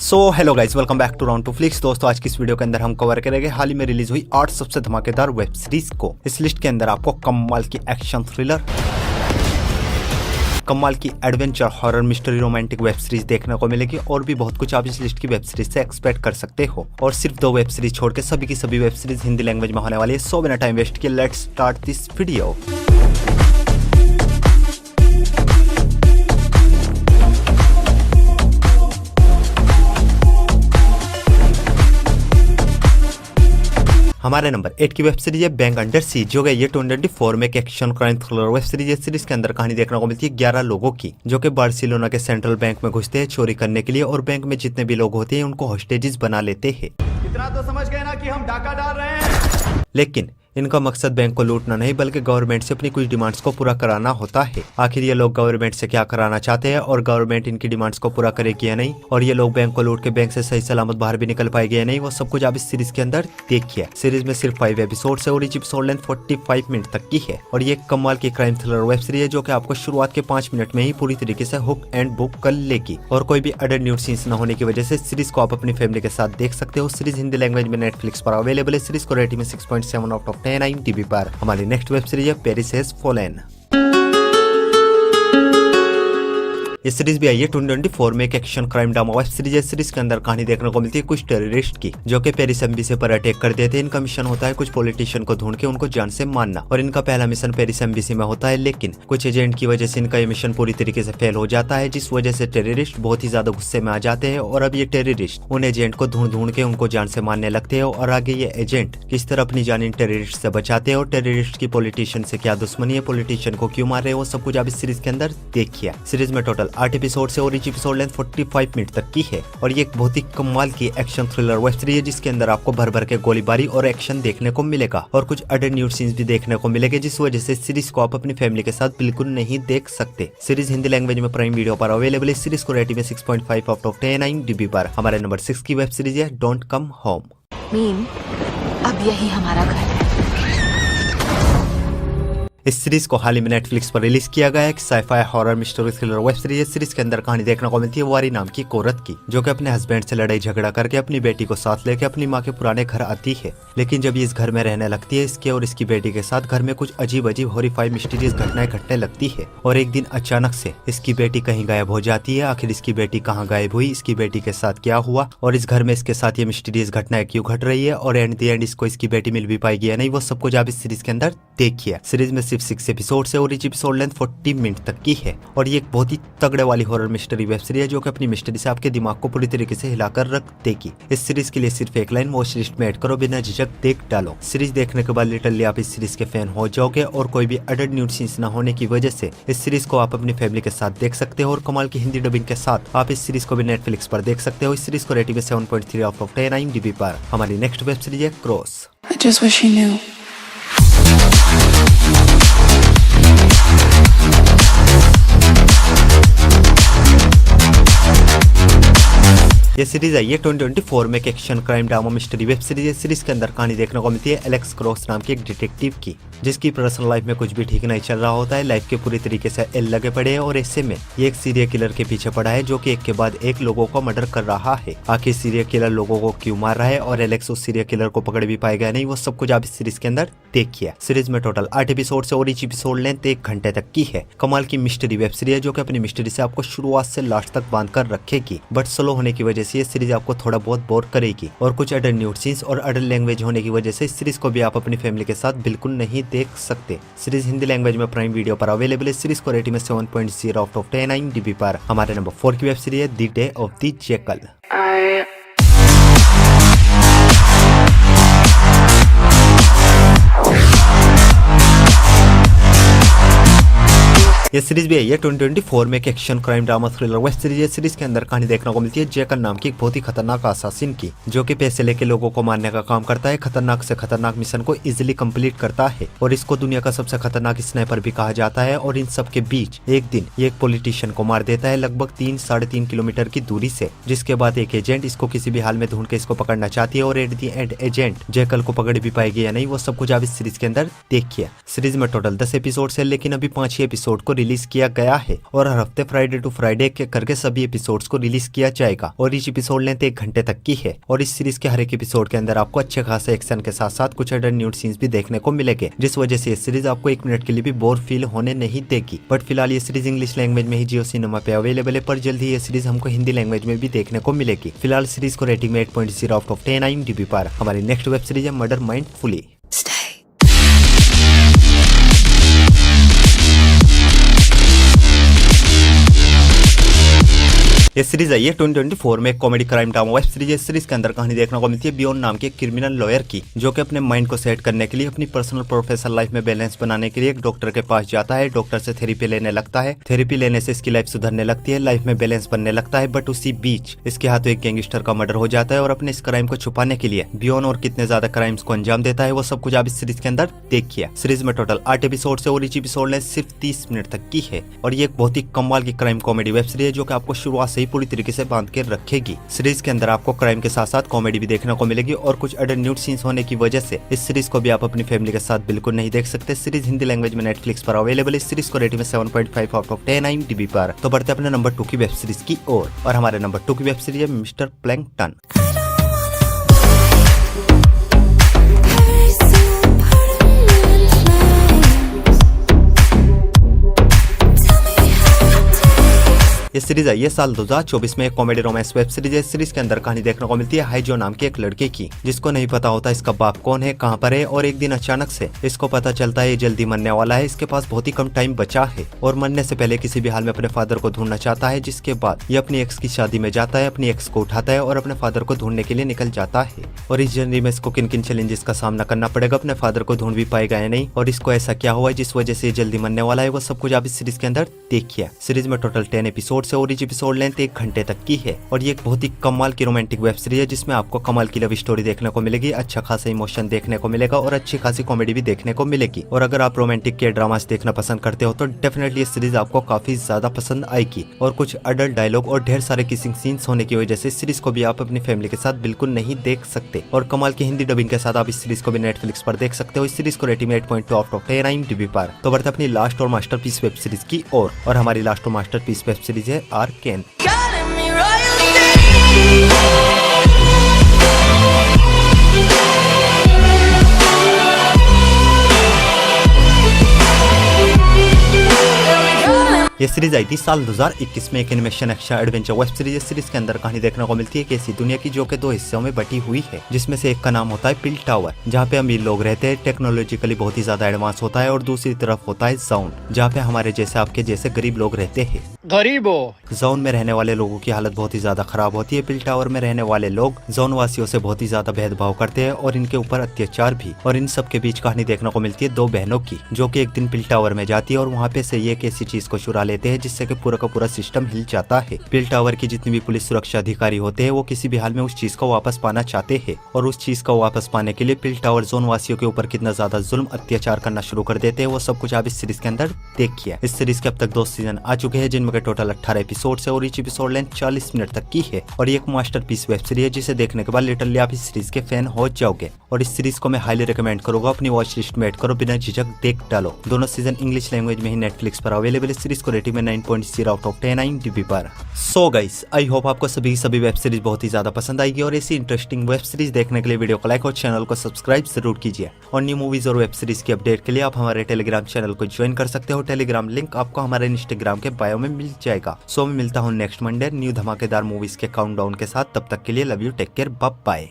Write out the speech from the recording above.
Hello guys, welcome back to round two flicks. दोस्तों, आज की इस वीडियो के अंदर हम कवर करेंगे हाल ही में रिलीज हुई 8 सबसे धमाकेदार वेब सीरीज को। इस लिस्ट के अंदर आपको कमाल की एक्शन थ्रिलर, कमाल की adventure, horror, mystery, romantic web series देखने को मिलेगी और भी बहुत कुछ आप इस लिस्ट की वेब सीरीज से एक्सपेक्ट कर सकते हो। और सिर्फ 2 वेब सीरीज छोड़ के सभी की सभी वेब सीरीज हिंदी लैंग्वेज में होने वाली है। सो बिना टाइम वेस्ट किए लेट्स स्टार्ट दिस वीडियो। हमारे नंबर 8 की वेब सीरीज है बैंक अंडर सीज, जो है ये 2024 में एक action crime thriller web series है। सीरीज के अंदर कहानी देखने को मिलती है 11 लोगों की, जो कि बार्सिलोना के सेंट्रल बैंक में घुसते हैं चोरी करने के लिए और बैंक में जितने भी लोग होते हैं उनको होस्टेजेस बना लेते हैं। इतना तो समझ गए ना कि हम डाका डाल रहे हैं। लेकिन इनका मकसद बैंक को लूटना नहीं बल्कि गवर्नमेंट से अपनी कुछ डिमांड्स को पूरा कराना होता है। आखिर ये लोग गवर्नमेंट से क्या कराना चाहते हैं और गवर्नमेंट इनकी डिमांड्स को पूरा करेगी या नहीं, और ये लोग बैंक को लूट के बैंक से सही सलामत बाहर भी निकल पाएंगे या नहीं, वो सब कुछ आप इस सीरीज के अंदर देखिए। सीरीज में सिर्फ 5 एपिसोड है और एपिसोड लेंथ 45 मिनट तक की है और ये कमाल की क्राइम थ्रिलर वेब सीरीज है, जो कि आपको शुरुआत के 5 मिनट में ही पूरी तरीके से हुक एंड बुक कर लेगी। और कोई भी अडल्ट न्यूड सीन्स न होने की वजह से सीरीज को आप अपनी फैमिली के साथ देख सकते हो। सीरीज हिंदी लैंग्वेज में नेटफ्लिक्स पर अवेलेबल है। सीरीज को रेटिंग में 6.7 आउट ऑफ 10 IMDb पर। हमारी नेक्स्ट वेब सीरीज है पेरिस हैज फॉलन। ये सीरीज भी आई है 2024 में एक action crime drama web series है। सीरीज के अंदर कहानी देखने को मिलती है कुछ टेररिस्ट की, जो कि पेरिस एम्बेसी पर अटैक कर देते हैं। इनका मिशन होता है कुछ पॉलिटिशियन को ढूंढ के उनको जान से मारना और इनका पहला मिशन पेरिस एम्बेसी में होता है, लेकिन कुछ एजेंट की वजह से इनका ये मिशन पूरी तरीके से फेल हो जाता है, जिस वजह से टेररिस्ट बहुत ही ज्यादा गुस्से में आ जाते हैं और अब ये टेररिस्ट उन एजेंट को ढूंढ के उनको जान से मारने लगते हैं। और आगे ये एजेंट किस तरह अपनी जान इन टेररिस्ट से बचाते हैं और टेररिस्ट की पॉलिटिशियन से क्या दुश्मनी है, पॉलिटिशियन को क्यों मार रहे हैं, वो सब कुछ आप इस सीरीज के अंदर देखिए। सीरीज में टोटल 8 एपिसोड से एपिसोड लेंथ 45 मिनट तक की है और ये एक बहुत ही कमाल की एक्शन थ्रिलर वेब सीरीज है, जिसके अंदर आपको भर भर के गोलीबारी और एक्शन देखने को मिलेगा और कुछ अडल्ट न्यूड सीन्स भी देखने को मिलेंगे, जिस वजह से सीरीज को आप अपनी फैमिली के साथ बिल्कुल नहीं देख सकते। सीरीज हिंदी लैंग्वेज में प्राइम वीडियो पर अवेलेबल है। सीरीज को रेटिंग में 6.5 आउट ऑफ 10 IMDb पर। हमारे नंबर 6 की वेब सीरीज है डोंट कम होम। मीन, अब यही हमारा घर है। इस सीरीज को हाल ही में नेटफ्लिक्स पर रिलीज किया गया है। Sci fi horror mystery thriller web series है। सीरीज के अंदर कहानी देखने को मिलती है वारी नाम की एक औरत की, जो कि अपने हस्बैंड से लड़ाई झगड़ा करके अपनी बेटी को साथ लेके अपनी माँ के पुराने घर आती है। लेकिन जब ये इस घर में रहने लगती है, इसके और इसकी बेटी के साथ घर में कुछ अजीब अजीब हॉरिफाइंग मिस्टीरियस घटनाएं घटने लगती है और एक दिन अचानक से इसकी बेटी कहीं गायब हो जाती है। आखिर इसकी बेटी कहाँ गायब हुई, इसकी बेटी के साथ क्या हुआ और इस घर में इसके साथ ये मिस्टीरियस घटनाएं क्यों घट रही है और एंड द एंड इसको इसकी बेटी मिल भी पाएगी या नहीं, वो सब कुछ आप इस सीरीज के अंदर देखिए। सीरीज में सिर्फ 6 एपिसोड और एपिसोड लेंथ 40 मिनट तक की है और ये एक बहुत ही तगड़े वाली हॉरर मिस्ट्री वेब सीरीज है, जो कि अपनी मिस्ट्री से आपके दिमाग को पूरी तरीके से हिलाकर रख देगी। इस सीरीज के लिए सिर्फ एक लाइन वॉच लिस्ट में ऐड करो, बिना झिझक देख डालो। सीरीज देखने के बाद लिटरली आप इस सीरीज के फैन हो जाओगे और कोई भी अडल्ट न्यूड सीन्स न होने की वजह से इस सीरीज को आप अपनी फैमिली के साथ देख सकते हो और कमाल की हिंदी डबिंग के साथ आप इस सीरीज को भी नेटफ्लिक्स पर देख सकते हो। इस सीरीज को रेटिंग में 7.3 आउट ऑफ 10 IMDb पर। हमारी नेक्स्ट वेब सीरीज है cross. I just wish he knew. ये सीरीज आई है 2024 में एक action crime drama mystery web series है। सीरीज के अंदर कहानी देखने को मिलती है एलेक्स क्रॉस नाम की एक डिटेक्टिव की, जिसकी पर्सनल लाइफ में कुछ भी ठीक नहीं चल रहा होता है। लाइफ के पूरी तरीके से एल लगे पड़े हैं और ऐसे में ये एक सीरियल किलर के पीछे पड़ा है, जो कि एक के बाद एक लोगों को मर्डर कर रहा है। आखिर सीरियल किलर लोगों को क्यों मार रहा है और एलेक्स उस सीरियल किलर को पकड़ भी पाएगा नहीं, वो सब कुछ आप इस सीरीज के अंदर देखिए। सीरीज में टोटल 8 एपिसोड से और each एपिसोड लेंथ 1 घंटे तक की है। कमाल की मिस्ट्री वेब सीरीज है, जो कि अपनी मिस्ट्री से आपको शुरुआत से लास्ट तक बांध कर रखेगी, बट स्लो होने की वजह से ये सीरीज आपको थोड़ा बहुत बोर करेगी और कुछ अडल्ट न्यूड सीन्स और अडल्ट लैंग्वेज होने की वजह से इस सीरीज को भी आप अपनी फैमिली के साथ बिल्कुल नहीं देख सकते। सीरीज हिंदी लैंग्वेज में प्राइम वीडियो पर अवेलेबल है। सीरीज को रेटिंग में 7.0 आउट ऑफ 10 IMDb पर। हमारे नंबर 4 की वेब सीरीज है the day of the jackal. ये सीरीज भी आई है 2024 में एक action crime drama thriller web series है। सीरीज के अंदर कहानी देखने को मिलती है जैकल नाम की एक बहुत ही खतरनाक असासिन की, जो कि पैसे लेके लोगों को मारने का काम करता है। खतरनाक से खतरनाक मिशन को इजीली कंप्लीट करता है और इसको दुनिया का सबसे खतरनाक स्नाइपर भी कहा जाता है। और इन सब के बीच एक दिन ये एक पॉलिटिशियन को मार देता है लगभग 3-3.5 किलोमीटर की दूरी से, जिसके बाद एक एजेंट इसको किसी भी हाल में ढूंढ के इसको पकड़ना चाहती है और at the and agent jackal को पकड़ भी पाएगी या नहीं, वो सब कुछ आप इस सीरीज के अंदर देखिए। सीरीज में टोटल 10 एपिसोड है, लेकिन अभी 5 ही एपिसोड को रिलीज किया गया है और हर हफ्ते फ्राइडे टू फ्राइडे के करके सभी एपिसोड्स को रिलीज किया जाएगा और इस एपिसोड लेंथ 1 घंटे तक की है और इस सीरीज के हर एक एपिसोड के अंदर आपको अच्छे खासे एक्शन के साथ साथ कुछ अडल्ट न्यूड सीन्स भी देखने को मिलेंगे, जिस वजह से ये सीरीज आपको 1 मिनट के लिए भी बोर फील होने नहीं देगी। बट फिलहाल ये सीरीज इंग्लिश लैंग्वेज में ही जियो सिनेमा पे अवेलेबल है, पर जल्द ही ये सीरीज हमको हिंदी लैंग्वेज में भी देखने को मिलेगी। फिलहाल सीरीज को रेटिंग में 8.0 आउट ऑफ 10 IMDb पर। हमारी नेक्स्ट वेब सीरीज है मर्डर माइंडफुली। ये सीरीज आई है 2024 में comedy crime drama web series. इस सीरीज के अंदर कहानी देखने को मिलती है बियॉन नाम के क्रिमिनल लॉयर की, जो कि अपने माइंड को सेट करने के लिए अपनी पर्सनल प्रोफेशनल लाइफ में बैलेंस बनाने के लिए एक डॉक्टर के पास जाता है। डॉक्टर से थेरेपी लेने लगता है। थेरेपी लेने से इसकी लाइफ सुधरने लगती है, लाइफ में बैलेंस बनने लगता है। बट उसी बीच इसके हाथों एक गैंगस्टर का मर्डर हो जाता है और अपने इस क्राइम को छुपाने के लिए बियॉन और कितने ज्यादा क्राइम्स को अंजाम देता है वो सब कुछ आप इस सीरीज के अंदर देखिए। सीरीज में टोटल 8 एपिसोड है और इस एपिसोड लेंथ सिर्फ 30 मिनट तक की है और ये एक बहुत ही कमाल की क्राइम कॉमेडी वेब सीरीज है, जो कि आपको शुरुआत से ही पूरी तरीके से के रखेगी। सीरीज के अंदर आपको क्राइम के साथ साथ कॉमेडी भी देखने को मिलेगी और कुछ अडल्ट न्यूड सीन्स होने की वजह से इस सीरीज को भी आप अपनी फैमिली के साथ बिल्कुल नहीं देख सकते। सीरीज हिंदी लैंग्वेज में नेटफ्लिक्स पर अवेलेबल है। इस सीरीज को रेटिंग में 7.5 आउट ऑफ 10 IMDb पर। तो बढ़ते अपने नंबर 2 की वेब सीरीज की ओर और हमारे नंबर 2 की वेब सीरीज है मिस्टर प्लैंकटन। ये सीरीज आई है साल 2024 में। एक कॉमेडी रोमांस वेब सीरीज है। इस सीरीज के अंदर कहानी देखने को मिलती है हाईजो नाम के एक लड़के की, जिसको नहीं पता होता इसका बाप कौन है, कहाँ पर है और एक दिन अचानक से इसको पता चलता है ये जल्दी मरने वाला है। इसके पास बहुत ही कम टाइम बचा है और मरने से पहले किसी भी हाल में अपने फादर को ढूंढना चाहता है। जिसके बाद ये अपनी एक्स की शादी में जाता है, अपनी एक्स को उठाता है और अपने फादर को ढूंढने के लिए निकल जाता है। और इस जर्नी में इसको किन किन चैलेंजेस का सामना करना पड़ेगा, अपने फादर को ढूंढ भी पाएगा या नहीं और इसको ऐसा क्या हुआ है जिस वजह से जल्दी मरने वाला है, वो सब कुछ आप इस सीरीज के अंदर देखिए। सीरीज में टोटल 10 एपिसोड है और इस एपिसोड लेंथ 1 घंटे तक की है और ये एक बहुत ही कमाल की रोमांटिक वेब सीरीज है, जिसमें आपको कमाल की लव स्टोरी देखने को मिलेगी, अच्छा खासा इमोशन देखने को मिलेगा और अच्छी खासी कॉमेडी भी देखने को मिलेगी। और अगर आप रोमांटिक के ड्रामास देखना पसंद करते हो तो डेफिनेटली ये सीरीज आपको काफी ज्यादा पसंद आएगी। और कुछ अडल्ट डायलॉग और ढेर सारे किसिंग सीन्स होने की वजह से इस सीरीज को भी आप अपनी फैमिली के साथ बिल्कुल नहीं देख सकते। और कमाल की हिंदी डबिंग के साथ आप इस सीरीज को भी नेटफ्लिक्स पर देख सकते हो। इस सीरीज को रेटिंग में 8.2 आउट ऑफ 10 IMDb पर। तो बढ़ते अपनी लास्ट और मास्टरपीस वेब सीरीज की ओर और हमारी लास्ट और मास्टरपीस वेब सीरीज है आर्केन। ये सीरीज आई थी साल 2021 में। एक animation action adventure web series. इस सीरीज के अंदर कहानी देखने को मिलती है एक ऐसी दुनिया की जो कि 2 हिस्सों में बटी हुई है, जिसमें से एक का नाम होता है पिल टावर, जहाँ पे अमीर लोग रहते हैं, टेक्नोलॉजिकली बहुत ही ज्यादा एडवांस होता है, और दूसरी तरफ होता है जोन, जहाँ पे हमारे जैसे आपके जैसे गरीब लोग रहते हैं। गरीबों जोन में रहने वाले लोगों की हालत बहुत ही ज्यादा खराब होती है। पिल टावर में रहने वाले लोग जोन वासियों से बहुत ही ज्यादा भेदभाव करते हैं और इनके ऊपर अत्याचार भी। और इन सब के बीच कहानी देखने को मिलती है 2 बहनों की, जो कि एक दिन पिल टावर में जाती है और वहाँ पे से ये एक ऐसी चीज को चुरा लेते हैं जिससे कि पूरा का पूरा सिस्टम हिल जाता है। पिल टावर की जितनी भी पुलिस सुरक्षा अधिकारी होते हैं वो किसी भी हाल में उस चीज को वापस पाना चाहते हैं और उस चीज को वापस पाने के लिए पिल टावर जोन वासियों के ऊपर कितना ज्यादा जुल्म अत्याचार करना शुरू कर देते हैं, वो सब कुछ आप इस सीरीज के अंदर देखिए। इस सीरीज के अब तक 2 सीजन आ चुके हैं, जिनमें टोटल 18 एपिसोड है और ईच एपिसोड लेंथ 40 मिनट तक की है और ये एक मास्टरपीस वेब सीरीज है, जिसे देखने के बाद लिटरली आप इस सीरीज के फैन हो जाओगे। और इस सीरीज को मैं हाईली रिकमेंड करूंगा, अपनी वॉच लिस्ट में ऐड करो, बिना झिझक देख डालो। दोनों सीजन इंग्लिश लैंग्वेज में ही नेटफ्लिक्स पर अवेलेबल। इस सीरीज को रेटिंग में 9.0 आउट ऑफ 10 IMDb पर। सो गाइस, आई होप आपको सभी वेब सीरीज बहुत ही ज्यादा पसंद आएगी और ऐसी इंटरेस्टिंग वेब सीरीज देखने के लिए वीडियो को लाइक और चैनल को सब्सक्राइब जरूर कीजिए। और न्यू मूवीज और वेब सीरीज की अपडेट के लिए आप हमारे टेलीग्राम चैनल को ज्वाइन कर सकते हो। टेलीग्राम लिंक आपको हमारे इंस्टाग्राम के बायो में मिल जाएगा। सो मैं मिलता हूँ नेक्स्ट मंडे न्यू धमाकेदार मूवीज के काउंटडाउन के साथ। तब तक के लिए love you, take care, bye bye.